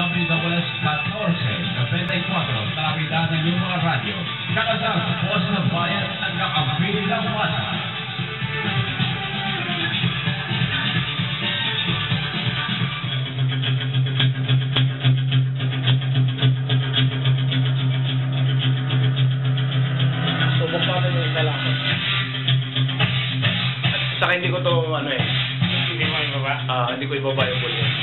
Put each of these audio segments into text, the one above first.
WWS 14, 94, kalapit ng iyong mga radyo. Kakasal sa Voice ng Bayan at kakampiling ng mata. Subok pa rin yung isa lang. Saka hindi ko to, hindi mo ibaba? Hindi ko ibaba yung volume.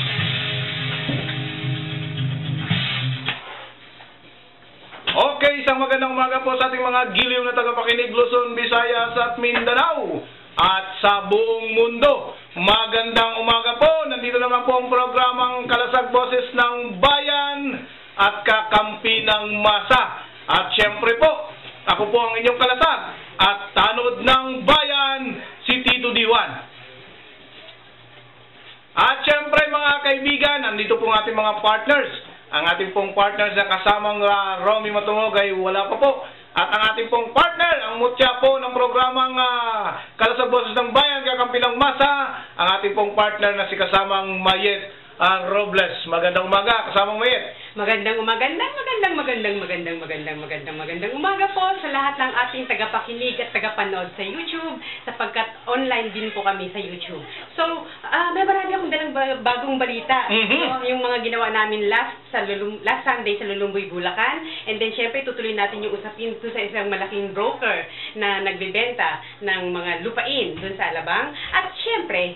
Okay, isang magandang umaga po sa ating mga giliw na tagapakinig, Luzon, Visayas at Mindanao at sa buong mundo. Magandang umaga po. Nandito naman po ang programang Kalasag Boses ng Bayan at Kakampi ng Masa. At syempre po, ako po ang inyong kalasag at tanod ng bayan, si Tito Diwan. At syempre mga kaibigan, nandito po ang ating mga partners. Ang ating pong partners na kasamang Romy Matungog ay wala pa po. At ang ating pong partner, ang mutya po ng programang Kalasag Boses ng Bayan, Kakampi ng Masa, ang ating pong partner na si kasamang Mayet Robles. Magandang umaga, kasamang Mayet. Magandang umaga po sa lahat ng ating tagapakinig at tagapanood sa YouTube, sapagkat online din po kami sa YouTube. So, may marami akong dalang bagong balita. So, yung mga ginawa namin last Sunday sa Lulumboy, Bulacan. And then, syempre, tutuloy natin yung usapin ito sa isang malaking broker na nagbebenta ng mga lupain dun sa Alabang. At syempre,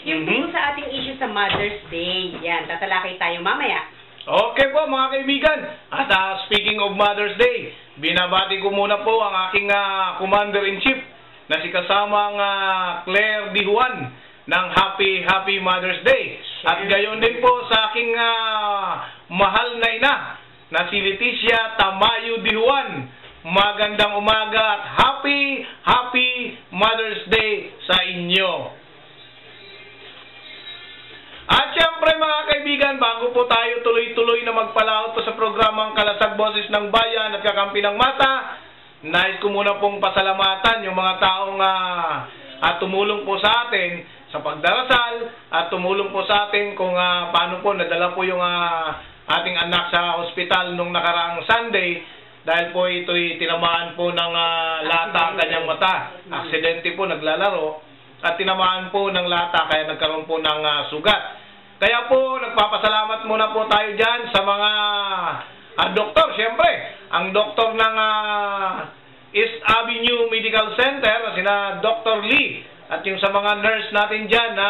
yung tungkol sa ating issue sa Mother's Day. Yan, tatalakay tayo mamaya. Okay po mga kaibigan, at speaking of Mother's Day, binabati ko muna po ang aking Commander-in-Chief na si kasamang Claire Di Juan ng Happy Mother's Day. At gayon din po sa aking mahal na ina na si Leticia Tamayo Di Juan. Magandang umaga at Happy Mother's Day sa inyo. At syempre mga kaibigan, bago po tayo tuloy-tuloy na magpalaot po sa programang Kalasag Boses ng Bayan at Kakampi ng Mata, nais ko muna pong pasalamatan yung mga taong tumulong po sa atin sa pagdarasal at tumulong po sa atin kung paano po nadala po yung ating anak sa ospital nung nakaraang Sunday dahil po ito'y tinamaan po ng lata ang kanyang mata. Aksidente po, naglalaro. At tinamaan po ng lata kaya nagkaroon po ng sugat. Kaya po nagpapasalamat muna po tayo dyan sa mga doktor. Siyempre, ang doktor ng East Avenue Medical Center na sina Dr. Lee at yung sa mga nurse natin dyan na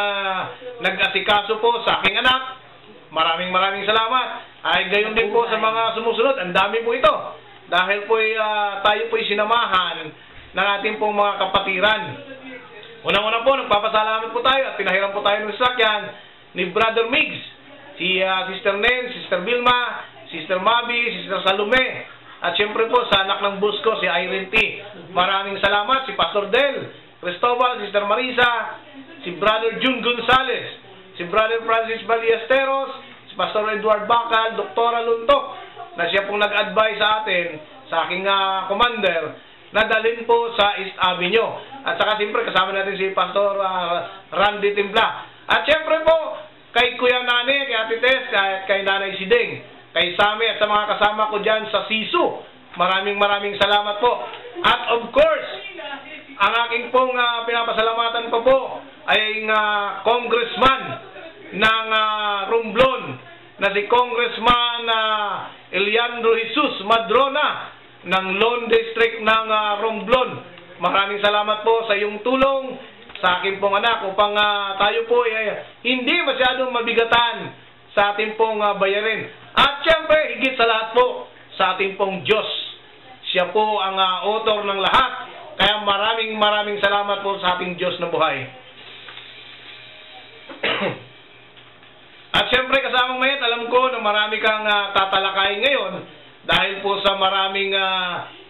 nag-asikaso po sa aking anak. Maraming salamat. Ay gayon din po sa mga sumusunod. Ang dami po ito. Dahil po tayo po sinamahan ng ating pong mga kapatiran. Unang-una po, nagpapasalamat po tayo at pinahiram po tayo ng sasakyan ni Brother Migs, si Sister Nen, Sister Vilma, Sister Mabi, Sister Salome, at syempre po sa anak ng busko, si Irene T. Maraming salamat, si Pastor Del Cristobal, Sister Marisa, si Brother June Gonzales, si Brother Francis Ballesteros, si Pastor Edward Bacal, Dr. Luntok, na siya pong nag-advise sa atin, sa aking commander, na dalhin po sa East Avenue. At saka siyempre kasama natin si Pastor Randy Timbla. At siyempre po kay Kuya Nani, kay Ate Tess, kay Nanay Siding, kay Sami at sa mga kasama ko dyan sa Sisu. Maraming salamat po. At of course, ang aking pong pinapasalamatan ko po ay Congressman ng Romblon na si Congressman Eliandro Jesus Madrona ng Lone District ng Romblon. Maraming salamat po sa iyong tulong sa aking pong anak upang tayo po hindi masyadong mabigatan sa ating pong bayarin. At syempre, higit sa lahat po, sa ating pong Diyos. Siya po ang author ng lahat. Kaya maraming salamat po sa ating Diyos na buhay. At syempre, kasamang Mayet, alam ko na marami kang tatalakayin ngayon dahil po sa maraming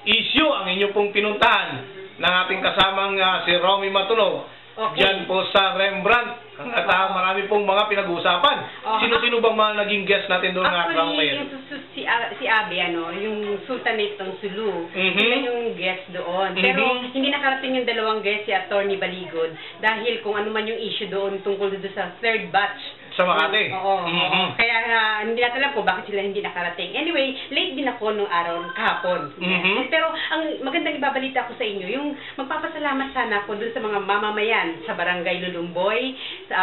issue ang inyo pong pinuntahan ng ating kasamang si Romy Matunog. Okay. Diyan po sa Rembrandt. At marami pong mga pinag-uusapan. Sino-sino bang mga naging guest natin doon ng Kasamang Mayet? Si Abi, yung Sultanate ng Sulu. Sila yung guest doon. Pero hindi nakarating yung dalawang guest, si Attorney Baligod. Dahil kung ano man yung issue doon tungkol doon sa third batch Sa Makati. Oo. Kaya hindi natin alam po bakit sila hindi nakarating. Anyway, late din ako nung araw, kahapon. Pero ang magandang ibabalita ko sa inyo, yung magpapasalamat sana ako dun sa mga mamamayan sa Barangay Lulumboy, sa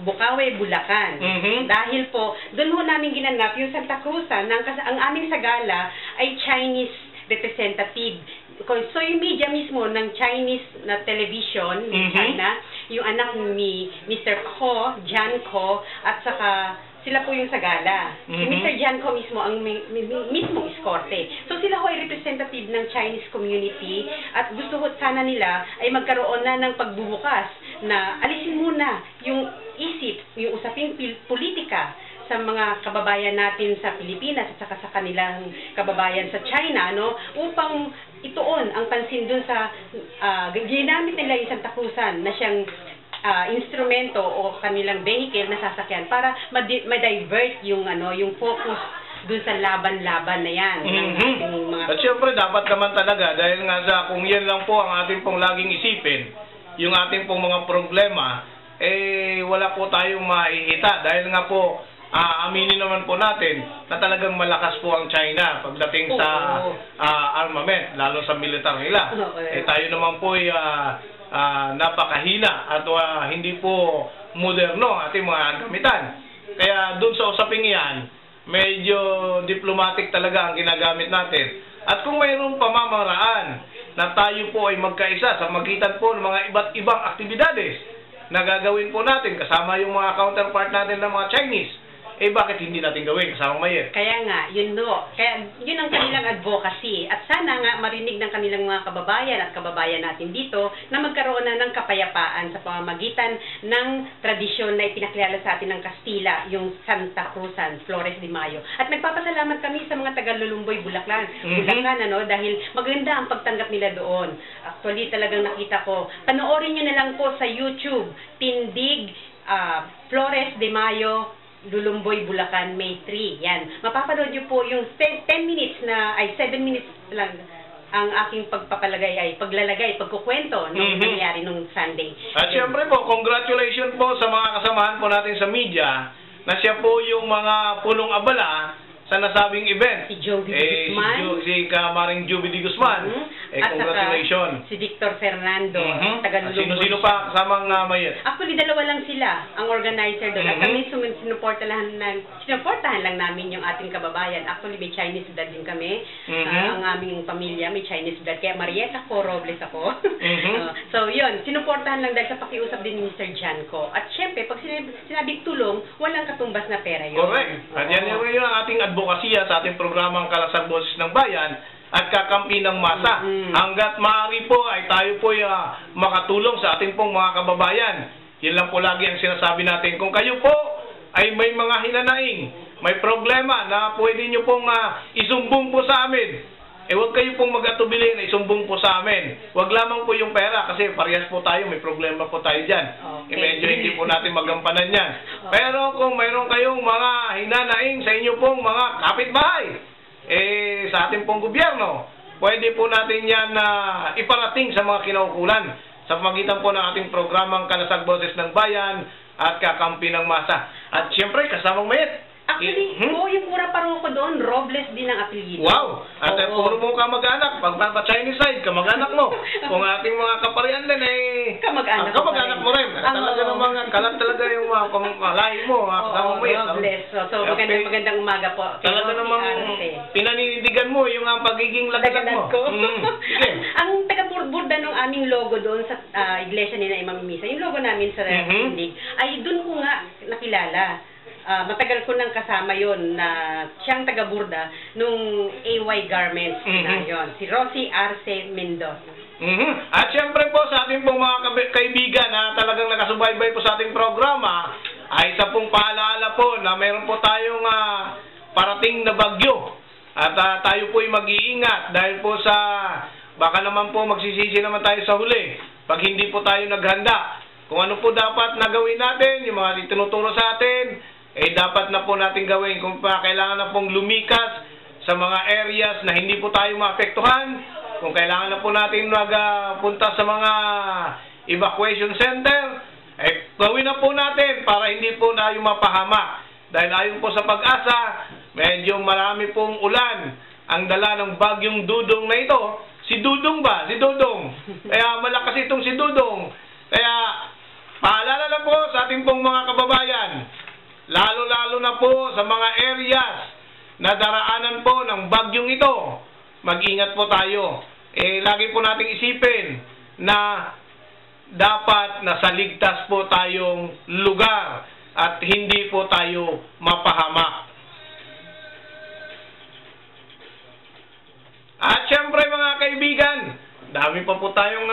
Bukawe, Bulacan. Dahil po, dun ho namin ginanap yung Santa Cruzan, ang aming sagala ay Chinese representative. So, yung media mismo ng Chinese na television in China, yung anak ni Mr. Ko, Jan Ko, at saka sila po yung sagala. Si Mr. Jan Ko mismo ang mismong eskorte. So, sila ho ay representative ng Chinese community at gusto ho sana nila ay magkaroon na ng pagbubukas na alisin muna yung isip, yung usaping politika sa mga kababayan natin sa Pilipinas at saka sa kanilang kababayan sa China, no, upang ituon ang pansin dun sa ginamit nila yung Santa Cruzan na siyang instrumento o kanilang vehicle na sasakyan para ma-divert yung yung focus dun sa laban-laban na yan. At syempre dapat naman talaga dahil nga sa kung yan lang po ang ating pong laging isipin, yung ating pong mga problema, wala po tayong maihita dahil nga po aminin naman po natin na talagang malakas po ang China pagdating sa armament, lalo sa militar nila. Tayo naman po ay napakahina at hindi po moderno ating mga gamitan. Kaya dun sa usaping yan, medyo diplomatic talaga ang ginagamit natin. At kung mayroong pamamaraan na tayo po ay magkaisa sa magitan po ng mga iba't ibang aktibidades na gagawin po natin kasama yung mga counterpart natin ng mga Chinese, bakit hindi natin gawin kasama Mayet? Kaya nga, yun yun ang kanilang advocacy. At sana nga marinig ng kanilang mga kababayan at kababayan natin dito na magkaroon na ng kapayapaan sa pamamagitan ng tradisyon na ipinakilala sa atin ng Kastila, yung Santa Cruzan, Flores de Mayo. At nagpapasalamat kami sa mga taga-Lulumboy, Bulacan, dahil maganda ang pagtanggap nila doon. Actually, talagang nakita ko. Panoorin nyo na lang po sa YouTube, Tindig, Flores de Mayo, Lulumboy, Bulacan, May 3. Yan. Mapapanood nyo po yung 7 minutes lang ang aking paglalagay, pagkukwento nung nangyari nung Sunday. At syempre po, congratulations po sa mga kasamahan po natin sa media na siya po yung mga punong abala sa nasabing event. Si Joby de Guzman. Si Kamaring Joby de Guzman. Congratulations. Si Victor Fernando. Sino-sino pa kasamang Mayet? Actually, dalawa lang sila ang organizer doon. At kami sinuportahan lang namin yung ating kababayan. Actually, may Chinese blood din kami. Ang aming pamilya, may Chinese blood. Kaya Marieta ko, Robles ako. So, yun. Sinuportahan lang dahil sa pakiusap din ni Mr. Jan Ko. At syempre, pag sinabing tulong, walang katumbas na pera yun. Correct. At yan yung ating advokasya sa ating programang Kalasag Boses ng Bayan at kakampi ng masa. Hanggat maaari po ay tayo po makatulong sa ating pong mga kababayan. Yan lang po lagi ang sinasabi natin. Kung kayo po ay may mga hinanaing, may problema na pwede nyo pong isumbong po sa amin, huwag kayo pong mag-atubili na isumbong po sa amin. Huwag lamang po yung pera kasi parehas po tayo, may problema po tayo dyan. Medyo hindi po natin magampanan yan. Pero kung mayroon kayong mga hinanaing sa inyo pong mga kapitbahay, sa ating pong gobyerno, pwede po natin yan iparating sa mga kinaukulan sa pamagitan po ng ating programang Kalasag Boses ng Bayan at kakampi ng masa. At siyempre, kasamang Mayet. Actually, yung pura paro ko doon, Robles din ang apelyido. Wow! At puro mo kamag-anak, pag Chinese side, kamag-anak mo. Kung ating mga kaparian din, kamag-anak mo rin. Talaga namang kalat talaga yung mga lahi mo, kasamang Mayet. Robles. So, magandang umaga po. Talaga namang pinanindigan mo yung pagiging lagalag mo. Ang taga-burda ng aming logo doon sa iglesia ni na Imam Misa, yung logo namin sa Tindig, ay doon ko nga nakilala. Matagal ko nang kasama yon na siyang taga-burda nung AY Garments na yon, si Rosie Arce Mendoza. At syempre po sa ating pong mga kaibigan na talagang nakasubaybay po sa ating programa, ay isa pong paalala po na mayroon po tayong parating na bagyo. At tayo po ay mag-iingat dahil po sa baka naman po magsisisi naman tayo sa huli pag hindi po tayo naghanda. Kung ano po dapat na gawin natin, yung mga tinuturo sa atin, dapat na po natin gawin. Kung kailangan na pong lumikas sa mga areas na hindi po tayo maapektuhan, kung kailangan na po natin magpunta sa mga evacuation center, gawin na po natin para hindi po tayo mapahamak. Dahil ayon po sa Pag-asa, medyo marami pong ulan ang dala ng bagyong Dudong na ito. Si Dudong ba? Si Dudong. Kaya malakas itong si Dudong. Kaya paalala na po sa ating pong mga kababayan, lalo-lalo na po sa mga areas na daraanan po ng bagyong ito, mag-ingat po tayo. Lagi po nating isipin na dapat nasa ligtas po tayong lugar at hindi po tayo mapahamak. At syempre mga kaibigan, dami pa po tayong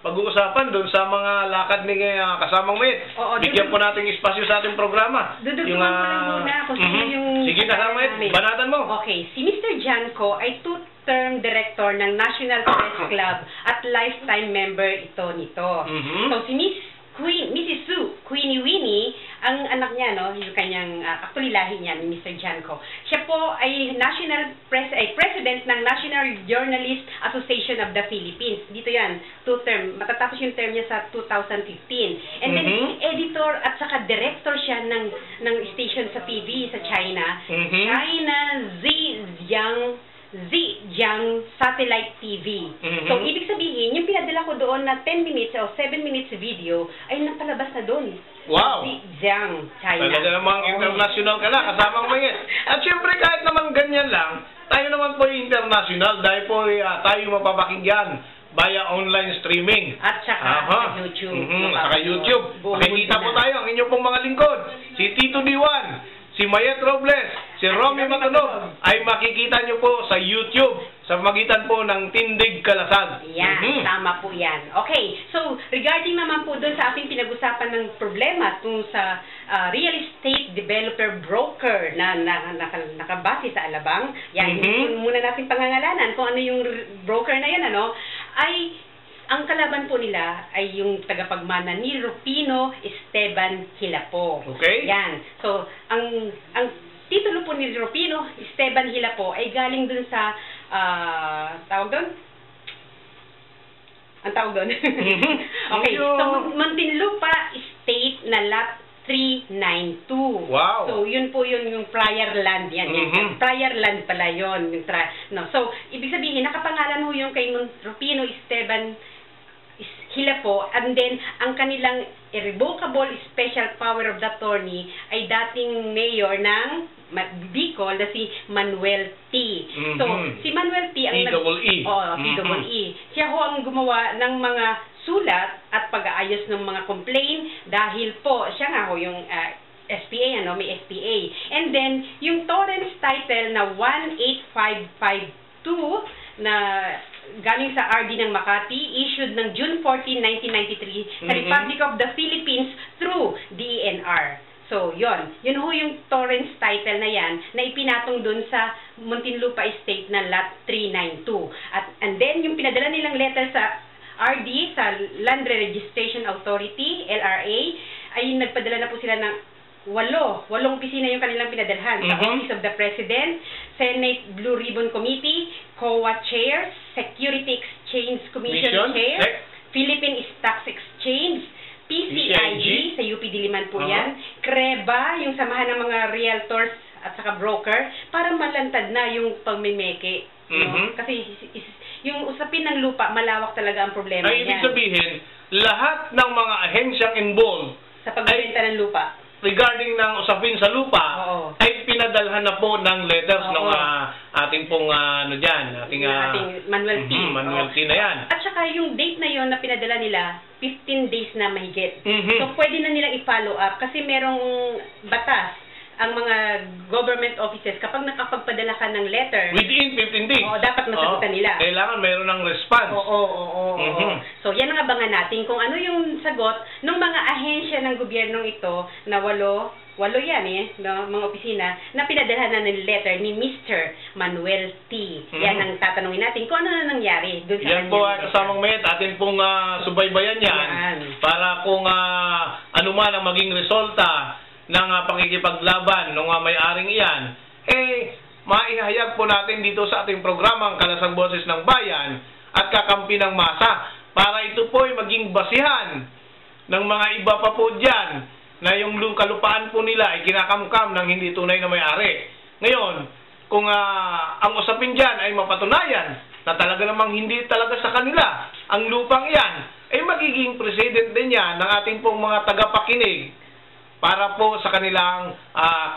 pag-uusapan doon sa mga lakad ni kasamang Mayet. Bigyan po natin espasyo sa ating programa. Dudugtungan ko lang muna kung sino yung... Sige, kasamang Mayet, banatan mo. Okay, si Mr. Janko ay two-term director ng National Press Club at lifetime member ito nito. So si Mrs. Sue, Queenie Winnie, ang anak niya, no, yung kanyang, actually lahi niya, ni Mr. Janko. Siya po ay president ng National Journalist Association of the Philippines. Dito yan, two-term. Matatapos yung term niya sa 2015. And then, editor at saka director siya ng station sa TV sa China. China Zhejiang Satellite TV. So, ibig sabihin, yung pinadala ko doon na 10 minutes o 7 minutes video ay napalabas na doon. Wow! Zhejiang, China. Talaga namang international ka na, kasamang Mayet. At syempre, kahit naman ganyan lang, tayo naman po yung international dahil po tayo mapapakinggan via online streaming. At saka sa YouTube. Saka YouTube. Makikita po tayo ang inyong pong mga lingkod. Si Tito Diwan, si Mayet Robles, si Romy Matunog ay makikita nyo po sa YouTube sa magitan po ng Tindig Kalasag. Yan, tama po yan. Okay, so regarding naman po doon sa ating pinag-usapan ng problema kung sa real estate developer broker na nakabase sa Alabang, yan, muna natin pangangalanan kung ano yung broker na yan, ay ang kalaban po nila ay yung tagapagmana ni Rufino Esteban Hilapo. Okay. Yan. So, ang titulo po ni Rufino Esteban Hilapo ay galing dun sa, tawag doon? Ang tawag doon? Okay. So, Muntinlupa Estate na Lot 392. Wow. So, yun po yung prior land yan. Prior land pala yun. So, ibig sabihin, nakapangalan ho yung kay Rufino Esteban Hilapo, and then ang kanilang irrevocable special power of attorney ay dating mayor ng Bicol na si Manuel T. So, si Manuel T ang T-E-E. Siya ho ang gumawa ng mga sulat at pag-aayos ng mga complaint dahil po siya nga ho yung SPA, may SPA. And then, yung torrents title na 18552 na galing sa RD ng Makati, issued ng June 14, 1993 sa Republic of the Philippines through DENR. So, yun ho yung torrents title na yan na ipinatong dun sa Muntinlupa Estate na Lot 392. And then, yung pinadala nilang letter sa RD, sa Land Registration Authority, LRA, ay nagpadala na po sila ng walong opisina yung kanilang pinadalhan sa Office of the President, Senate Blue Ribbon Committee, COA Chair, Security Exchange Commission Chair, Philippine Stock Exchange, PCIG, sa UP Diliman po yan, CREBA, yung samahan ng mga realtors at saka broker, para malantad na yung pagmimeke. Kasi yung usapin ng lupa, malawak talaga ang problema ay, ibig sabihin, lahat ng mga ahensyang involved sa pagbenta ng lupa regarding ng usapin sa lupa, ay pinadalhan na po ng letters ng ating pong ating Manuel T. Manuel T na yan. At saka yung date na yon na pinadala nila, 15 days na mahigit. So pwede na nilang i-follow up kasi merong batas ang mga government offices kapag nakapagpadala ka ng letter within 15 days. Dapat masagutan nila. Kailangan meron ng response. So, yan ang abangan natin kung ano yung sagot ng mga ahensya ng gobyernong ito na walo yan mga opisina na pinadala na ng letter ni Mr. Manuel T. Yan ang tatanungin natin kung ano na nangyari doon sa yan po ay kasamang Mayet, atin pong subaybayan yan para kung ano man ang maging resulta ng pakikipaglaban ng may-aring iyan, maihayag po natin dito sa ating programang Kalasag Boses ng Bayan at Kakampi ng Masa para ito po ay maging basihan ng mga iba pa po dyan na yung kalupaan po nila ay kinakamkam ng hindi tunay na may-ari. Ngayon, kung ang usapin dyan ay mapatunayan na talaga namang hindi talaga sa kanila ang lupang iyan, ay magiging president din yan ng ating pong mga tagapakinig para po sa kanilang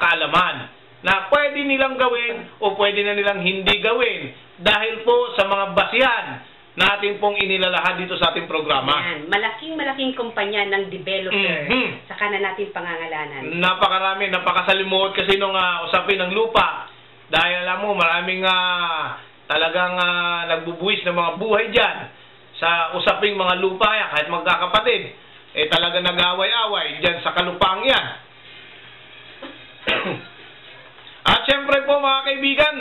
kaalaman na pwede nilang gawin o pwede na nilang hindi gawin dahil po sa mga basihan natin pong inilalahad dito sa ating programa. Yan. Malaking kumpanya ng developer. Saka na natin pangangalanan. Napakarami, napakasalimuot kasi nung usapin ng lupa. Dahil alam mo, maraming talagang nagbubuwis ng mga buhay dyan sa usaping mga lupa yan, kahit magkakapatid. Talaga nag-away-away dyan sa kalupaang yan. At syempre po mga kaibigan,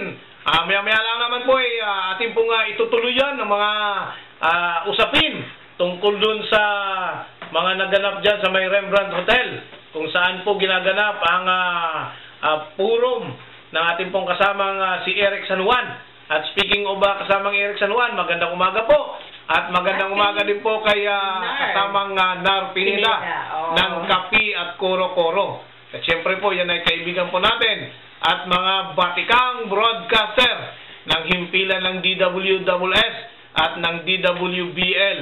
maya-maya lang naman po ating pong itutuloy yan ng mga usapin tungkol dun sa mga naganap dyan sa may Rembrandt Hotel, kung saan po ginaganap ang forum ng ating pong kasamang si Eric San Juan. At speaking of kasamang Eric San Juan, magandang umaga po. At magandang umaga din po kay kasamang Nar Pineda ng Kapi at Koro-Koro. At syempre po, yan ay kaibigan po natin at mga batikang broadcaster ng himpilan ng DWSS at ng DWBL.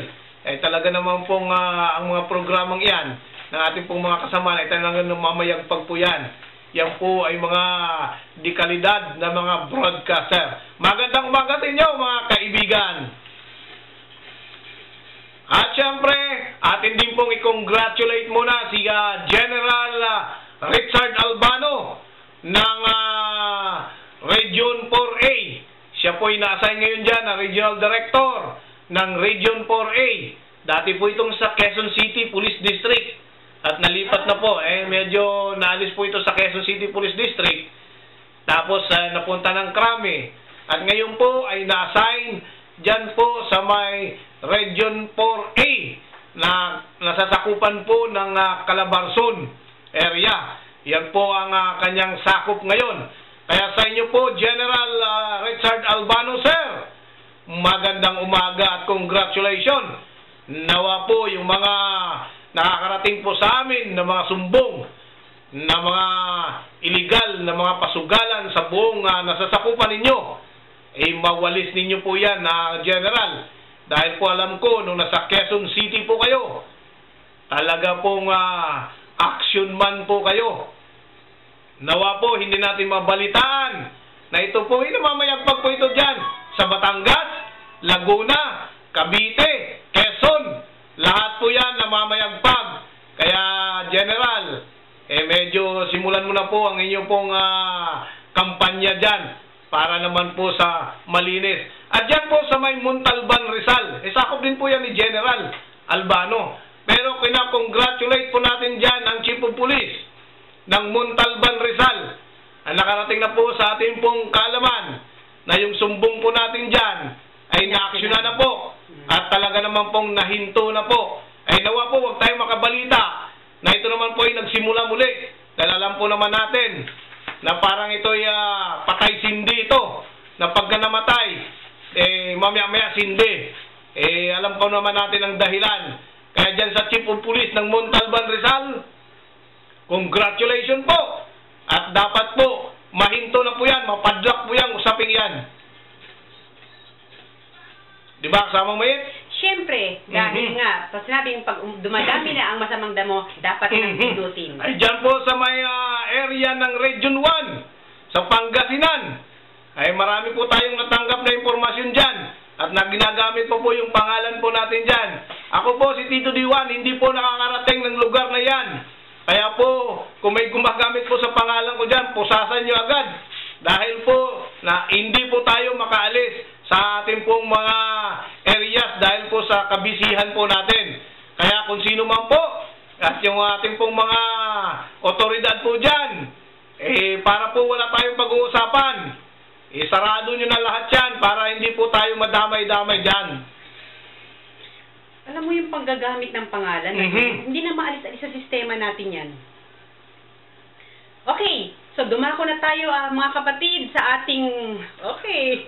Talaga naman pong ang mga programang iyan ng ating pong mga kasama ay talagang mamayagpag po yan. Yan po ay mga dekalidad na mga broadcaster. Magandang umaga sa inyo mga kaibigan. At syempre, atin din pong i-congratulate muna si General Richard Albano ng Region 4A. Siya po ay na-assign ngayon dyan na Regional Director ng Region 4A. Dati po itong sa Quezon City Police District. At nalipat na po. Medyo naalis po ito sa Quezon City Police District. Tapos napunta ng Krame. At ngayon po ay na-assign dyan po sa may Region 4A na nasasakupan po ng Calabarzon area. Yan po ang kanyang sakop ngayon. Kaya sa inyo po, General Richard Albano, sir, magandang umaga at congratulations. Nawa po yung mga nakakarating po sa amin na mga sumbong, na mga illegal, na mga pasugalan sa buong nasasakupan ninyo, mawalis ninyo po yan, General. Dahil po alam ko, nung nasa Quezon City po kayo, talaga pong action man po kayo. Nawa po, hindi natin mabalitaan na ito po, namamayagpag po ito dyan sa Batangas, Laguna, Cavite, Quezon. Lahat po yan namamayagpag. Kaya, General, medyo simulan mo na po ang inyong pong kampanya dyan para naman po sa malinis. At dyan po sa may Montalban, Rizal, sakop din po yan ni General Albano. Pero kina-congratulate po natin dyan ang Chief of Police ng Montalban, Rizal. Nakarating na po sa ating pong kaalaman na yung sumbong po natin dyan ay na-actiona na po. At talaga naman pong nahinto na po. Nawa po, huwag tayong makabalita na ito naman po ay nagsimula muli. Dahil alam po naman natin na parang ito ay patay sindi ito. Na pagka namatay, mamaya-maya sindi. Alam po naman natin ang dahilan. Kaya dyan sa Chief of Police ng Montalban, Rizal, congratulations po. At dapat po, mahinto na po yan, mapadlock po yan, usaping yan. Diba, kasama mo yun? Siyempre, dahil nga, pag sinabing pag dumadami na ang masamang damo, dapat nang pindutin. Ay, dyan po sa may area ng Region 1, sa Pangasinan, ay marami po tayong natanggap na impormasyon dyan. At ginagamit po yung pangalan po natin dyan. Ako po, si Tito Diwan, hindi po nakakarating ng lugar na yan. Kaya po, kung may gumagamit po sa pangalan ko dyan, pusasan nyo agad. Dahil po, na hindi po tayo makaalis sa ating pong mga areas dahil po sa kabisihan po natin. Kaya kung sino man po, at yung ating pong mga otoridad po dyan, para po wala tayong pag-uusapan, sarado nyo na lahat yan para hindi po tayo madamay-damay dyan. Alam mo yung panggagamit ng pangalan, hindi na maalis-alis sa sistema natin yan. Okay, So, dumako na tayo mga kapatid sa ating... Okay.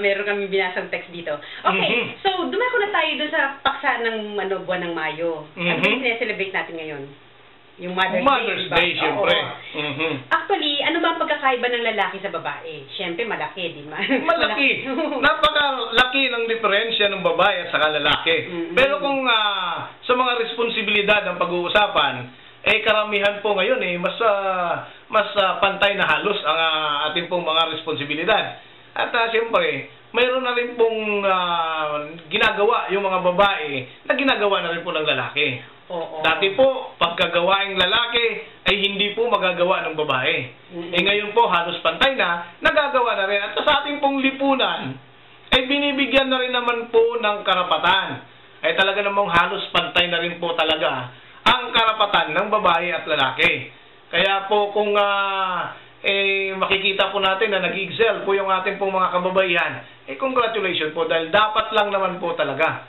Meron kami binasang text dito. Okay. So, dumako na tayo dun sa paksa ng buwan ng Mayo. Ano ba yung celebrate natin ngayon? Yung Mother's Day, siyempre. Actually, ano ba ang pagkakaiba ng lalaki sa babae? Siyempre, malaki, di ba? Malaki. Napakalaki ng diferensya ng babae at saka lalaki. Pero kung sa mga responsibilidad ng pag-uusapan, karamihan po ngayon mas pantay na halos ang ating pong mga responsibilidad. At siyempre, mayroon na rin pong ginagawa yung mga babae na ginagawa na rin po ng lalaki. Dati po, pagkagawaing lalaki ay hindi po magagawa ng babae. Ngayon po, halos pantay na, nagagawa na rin. At sa ating pong lipunan, ay binibigyan na rin naman po ng karapatan. Ay talaga namang halos pantay na rin po talaga ang karapatan ng babae at lalaki. Kaya po kung makikita po natin na nag-excel po yung ating pong mga kababaihan, congratulations po dahil dapat lang naman po talaga.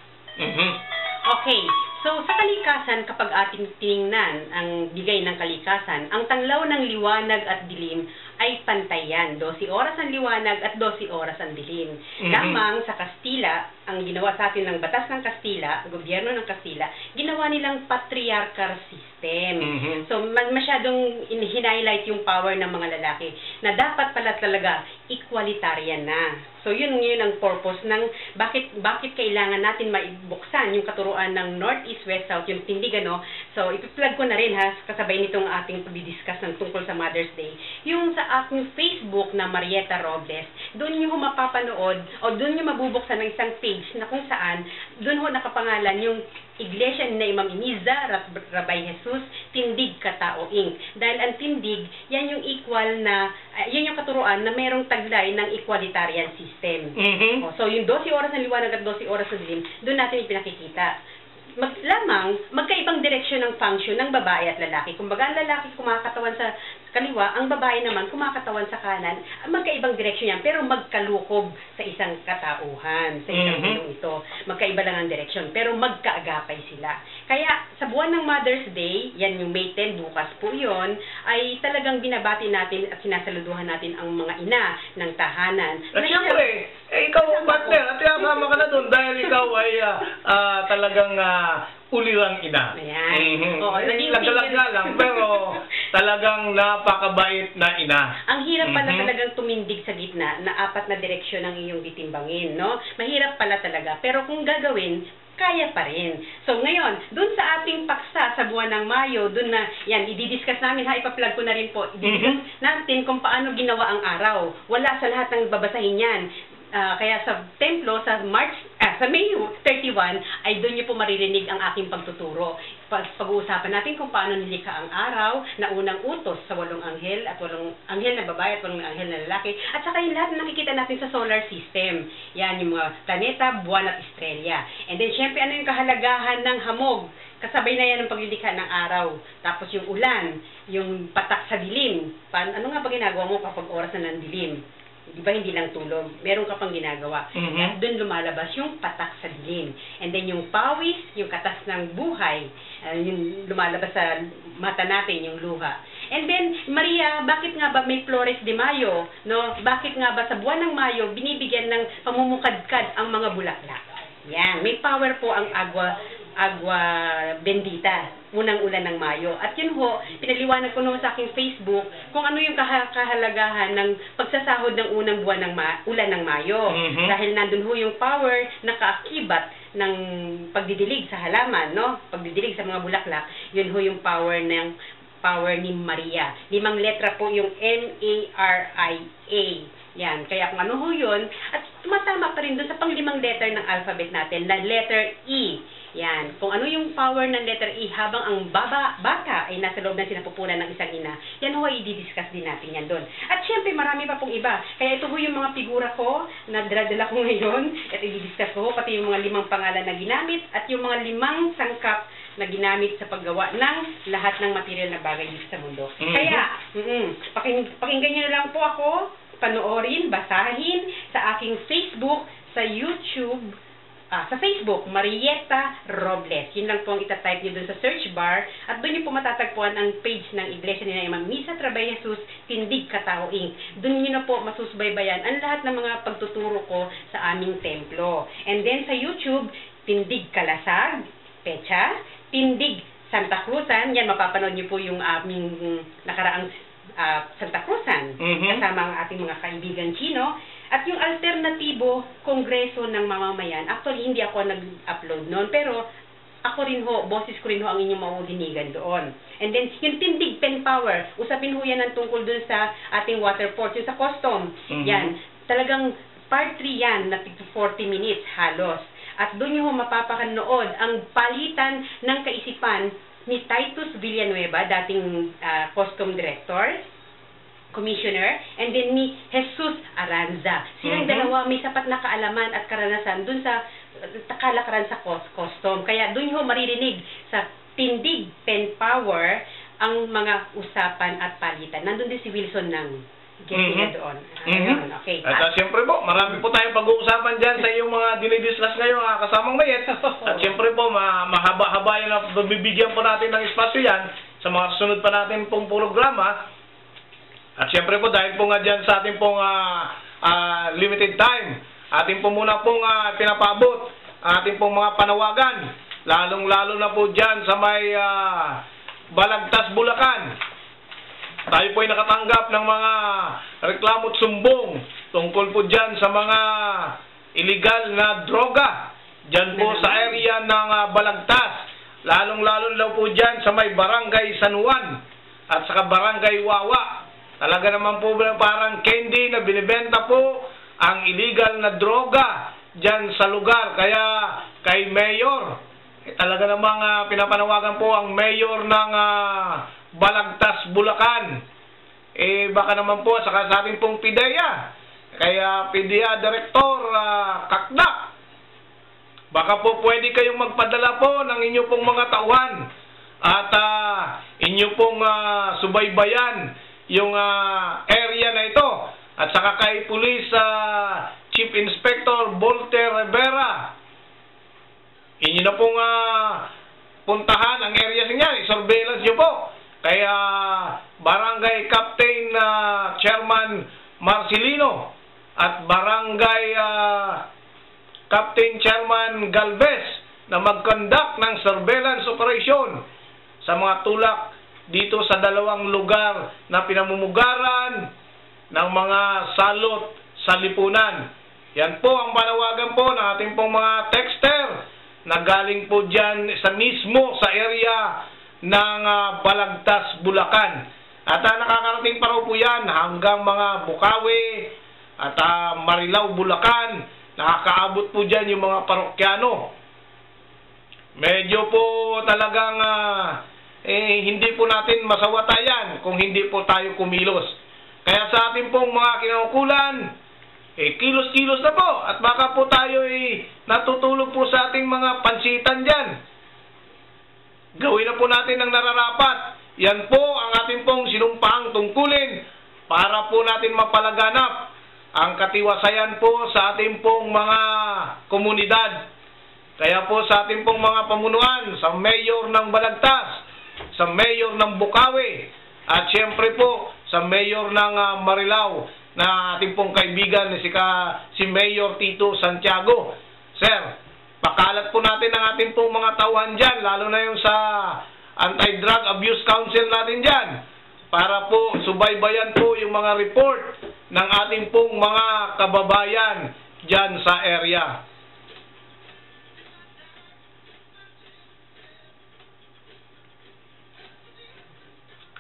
Okay. So, sa kalikasan, kapag ating tiningnan ang bigay ng kalikasan, ang tanglaw ng liwanag at dilim ay pantayan. 12 oras ang liwanag at 12 oras ang dilim. Lamang sa Kastila, ang ginawa sa atin ng batas ng Kastila, gobyerno ng Kastila, ginawa nilang patriarchal system. So, masyadong in-highlight yung power ng mga lalaki na dapat pala talaga equalitarian na. So, yun ang purpose ng bakit kailangan natin maibuksan yung katuruan ng North, East, West, South, yung tindig, So, ipi-plug ko na rin, kasabay nitong ating pag-discuss ng tungkol sa Mother's Day. Yung sa aking Facebook na Marieta Robles, doon nyo mapapanood o doon nyo mabubuksan ng isang page na kung saan, doon ho nakapangalan yung Iglesia ni Imam Iniza, Rabay Jesus, Tindig Katao Inc. Dahil ang tindig, yan yung equal na, yan yung katuruan na mayroong taglay ng equalitarian system. So, yung 12 oras ng liwanag at 12 oras ng dilim, doon natin ipinakikita. Magkaibang direksyon ng function ng babae at lalaki. Kumbaga, ang lalaki kumakatawan sa kaliwa, ang babae naman kumakatawan sa kanan. Magkaibang direksyon yan, pero magkalukob sa isang katauhan, sa isang bulong ito. Magkaiba lang ang direksyon, pero magkaagapay sila. Kaya, sa buwan ng Mother's Day, yan yung May 10, bukas po yun, ay talagang binabati natin at sinasaluduhan natin ang mga ina ng tahanan. At siyempre, ikaw ang partner, at kasama ka na doon dahil ikaw ay talagang ulirang ina. Ayan. Lagalaga lang, pero talagang napakabait na ina. Ang hirap pala talagang tumindig sa gitna na 4 na direksyon ang iyong bitimbangin, no? Mahirap pala talaga. Pero kung gagawin, kaya pa rin. So ngayon, dun sa ating paksa sa buwan ng Mayo, dun na, yan, i-discuss namin, ipa-plug ko na rin po, i-discuss natin kung paano ginawa ang araw. Wala sa lahat ng babasahin yan. Kaya sa templo, sa May 31, ay doon niyo po maririnig ang aking pagtuturo. Pag-uusapan natin kung paano nilikha ang araw na unang utos sa 8 anghel at 8 anghel na babae at 8 anghel na lalaki. At saka yung lahat na nakikita natin sa solar system. Yan, yung mga planeta, buwan at estrella. And then, syempre, ano yung kahalagahan ng hamog? Kasabay na yan ang paglilikha ng araw. Tapos yung ulan, yung patak sa dilim. Ano nga ba ginagawa mo kapag oras na ng dilim? Di ba hindi lang tulog? Meron ka pang ginagawa. At doon lumalabas yung patak sa dilim. And then yung pawis, yung katas ng buhay, yung lumalabas sa mata natin, yung luha. And then, Maria, bakit nga ba may Flores de Mayo? No? Bakit nga ba sa buwan ng Mayo, binibigyan ng pamumukadkad ang mga bulaklak? Yan, may power po ang agua bendita, unang ulan ng Mayo. At yun ho, pinaliwanag ko noon sa aking Facebook kung ano yung kahalagahan ng pagsasahod ng unang buwan ng ulan ng Mayo. Dahil nandun ho yung power na kaakibat ng pagdidilig sa halaman, no? Pagdidilig sa mga bulaklak, yun ho yung power ni Maria. 5 letra po yung M-A-R-I-A. Yan. Kaya kung ano ho yun, at tumatama pa rin doon sa pang 5 letter ng alphabet natin, na letter E. Yan. Kung ano yung power ng letter E habang ang bata ay nasa loob ng sinapupunan ng isang ina, yan ho ay i-discuss din natin yan doon. At syempre, marami pa pong iba. Kaya ito ho yung mga figura ko na dala ko ngayon at i-discuss ko, pati yung mga 5 pangalan na ginamit at yung mga 5 sangkap na ginamit sa paggawa ng lahat ng material na bagay dito sa mundo. Kaya, pakinggan nyo na lang po ako, panoorin, basahin sa aking Facebook, sa YouTube, sa Facebook, Marieta Robles. Yun lang po ang itatype niyo dun sa search bar at doon niyo po matatagpuan ang page ng Iglesia ni Ma'am Misa Trabayesus Tindig Katao Inc. Doon niyo na po masusbaybayan ang lahat ng mga pagtuturo ko sa aming templo. And then sa YouTube, Tindig Kalasag, Pecha, Tindig Santa Cruzan, yan mapapanood niyo po yung aming nakaraang Santa Cruzan, kasama ang ating mga kaibigan Chino. At yung alternatibo, Kongreso ng Mamamayan, actually hindi ako nag-upload noon, pero ako rin ho, boses ko rin ho ang inyong mauudinigan doon. And then, yung Tindig Pen Power, usapin ho yan ang tungkol dun sa ating water port, yung sa custom. Yan, talagang part 3 yan, na 40 minutes halos. At doon nyo ho mapapakanood ang palitan ng kaisipan ni Titus Villanueva, dating custom director, commissioner, and then ni Jesus Aranza. Silang dalawa may sapat na kaalaman at karanasan dun sa kalakaran sa custom. Kaya dun ho maririnig sa Tindig Pen Power ang mga usapan at palitan. Nandun din si Wilson ng doon. Okay. At siyempre po, marami po tayong pag-uusapan dyan sa iyong mga dinidiscuss ngayon, kasamang mayet. At siyempre po, mahaba-haba yan na bibigyan po natin ng espasyo yan sa mga sunod pa natin pong programa. At siyempre po, dahil po nga dyan sa ating pong limited time, ating po muna pong pinapaabot ating pong mga panawagan, lalong-lalo na po dyan sa may Balagtas, Bulacan. Tayo po ay nakatanggap ng mga reklamo at sumbong tungkol po dyan sa mga illegal na droga dyan po sa area ng Balagtas, lalong-lalo daw po dyan sa may Barangay San Juan at saka Barangay Wawa. Talaga naman po parang candy na binibenta po ang illegal na droga dyan sa lugar. Kaya kay Mayor, talaga namang pinapanawagan po ang Mayor ng Balagtas, Bulacan. Baka naman po sa ating pong PIDEA, kaya PIDEA Director Kakdak, baka po pwede kayong magpadala po ng inyo pong mga tauhan at inyo pong subaybayan yung area na ito. At saka kay Police Chief Inspector Volter Rivera, inyo na pong puntahan ang area niya, surveillance nyo po. Kaya Barangay Captain Chairman Marcelino at Barangay Captain Chairman Galvez na mag-conduct ng surveillance operation sa mga tulak dito sa dalawang lugar na pinamumugaran ng mga salot sa lipunan. Yan po ang panawagan po ng ating pong mga texter na galing po dyan sa mismo sa area ng Balagtas, Bulacan. At nakakarating pa raw po yan hanggang mga Bukawi at Marilao, Bulacan. Nakakaabot po dyan yung mga parokyano. Medyo po talagang hindi po natin masawatayan kung hindi po tayo kumilos. Kaya sa ating pong mga kinaukulan, kilos-kilos na po. At baka po tayo natutulog po sa ating mga pansitan dyan. Gawin na po natin ang nararapat. Yan po ang ating pong sinumpahang tungkulin para po natin mapalaganap ang katiwasayan po sa ating pong mga komunidad. Kaya po sa ating pong mga pamunuan, sa Mayor ng Balagtas, sa Mayor ng Bukawi, at siyempre po sa Mayor ng Marilao, na ating pong kaibigan si Mayor Tito Santiago. Sir, pakalat po natin ang ating pong mga tauhan dyan, lalo na yung sa Anti-Drug Abuse Council natin dyan, para po subaybayan po yung mga report ng ating pong mga kababayan dyan sa area.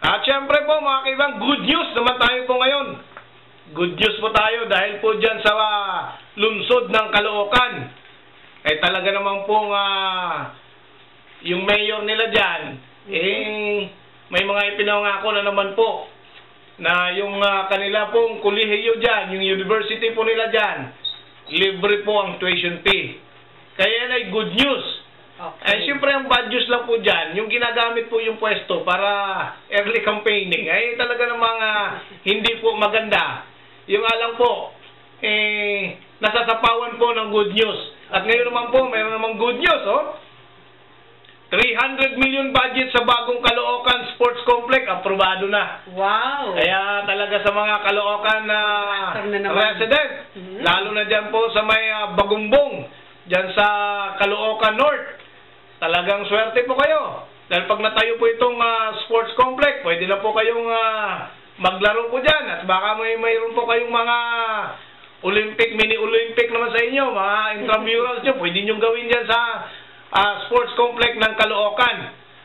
At syempre po mga kaibigan, good news naman tayo po ngayon. Good news po tayo dahil po dyan sa lungsod ng Caloocan, talaga naman po yung mayor nila dyan, may mga ipinangako na naman po na yung kanila pong kolehiyo dyan, yung university po nila dyan, libre po ang tuition fee. Kaya yan ay good news. Okay. Siyempre ang bad news lang po dyan, yung ginagamit po yung pwesto para early campaigning, talaga namang hindi po maganda. Yung alam po, nasasapawan po ng good news. At ngayon naman po, mayroon namang good news, 300 million budget sa bagong Caloocan Sports Complex, aprobado na. Wow! Kaya talaga sa mga Caloocan na resident, lalo na dyan po sa may Bagumbong, dyan sa Caloocan North, talagang swerte po kayo. Dahil pag natayo po itong sports complex, pwede na po kayong maglaro po dyan. At baka mayroon po kayong mga Olympic, mini-Olympic naman sa inyo, mga intramurals nyo, pwede nyo gawin dyan sa sports complex ng Caloocan.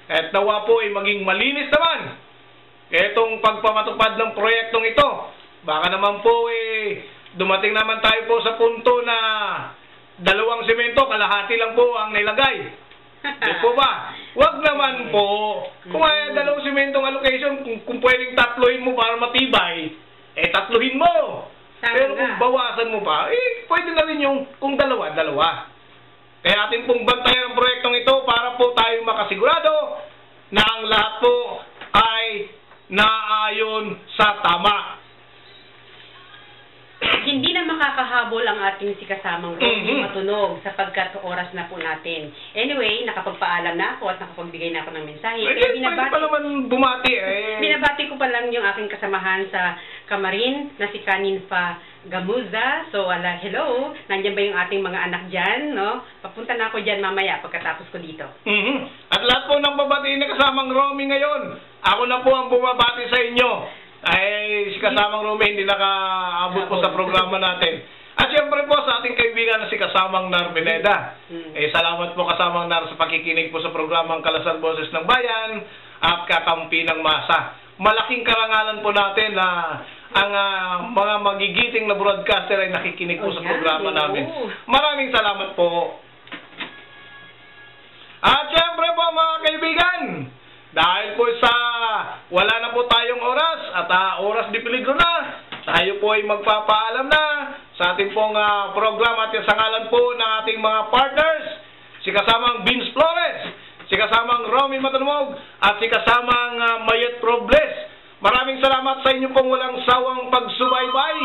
At nawa po ay maging malinis naman. Kaya itong pagpamatupad ng proyektong ito, baka naman po dumating naman tayo po sa punto na 2 semento, kalahati lang po ang nilagay. Di po ba? Wag naman po. Kung ay 2 sementong allocation, kung pwedeng 3 mo para matibay, 3 mo. Pero kung bawasan mo pa, pwede na rin yung kung 2. Kaya atin pong bantayan ang proyektong ito para po tayo makasigurado na ang lahat po ay naayon sa tama. Hindi na makakahabol ang ating si kasamang Romy Matunog sapagkat oras na po natin. Anyway, nakapagpaalam na ako at nakapagbigay na ako ng mensahe. Kaya binabati pa naman bumati Binabati ko pa lang yung aking kasamahan sa Kamarin na si Kaninfa Gamuza. So, hello. Nandiyan ba yung ating mga anak dyan, no? Papunta na ako dyan mamaya pagkatapos ko dito. At lahat po ng babatiin na kasamang Romy ngayon, ako na po ang bumabati sa inyo. Ay, si kasamang Romy hindi nakaabot po sa programa natin. At siyempre po sa ating kaibigan na si kasamang Nar Pineda. Salamat po kasamang Nar sa pakikinig po sa programang Kalasag Boses ng Bayan at Kakampi ng Masa. Malaking karangalan po natin na ang mga magigiting na broadcaster ay nakikinig po sa programa namin. Maraming salamat po. At siyempre po mga kaibigan, dahil po sa wala na po tayong oras at oras di peligro na, tayo po ay magpapaalam na sa ating pong programa at sa ngalan po ng ating mga partners, si kasamang Vince Flores, si kasamang Romy Matunog at si kasamang Mayet Robles. Maraming salamat sa inyo pong walang sawang pagsubaybay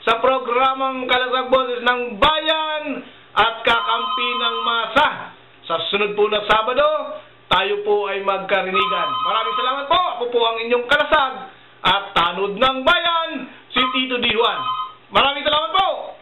sa programang Kalasag Boses ng Bayan at Kakampi ng Masa. Sa sunod po na Sabado, tayo po ay magkarinigan. Maraming salamat po. Ako po ang inyong kalasag at tanod ng bayan, si Tito D. Juan. Maraming salamat po.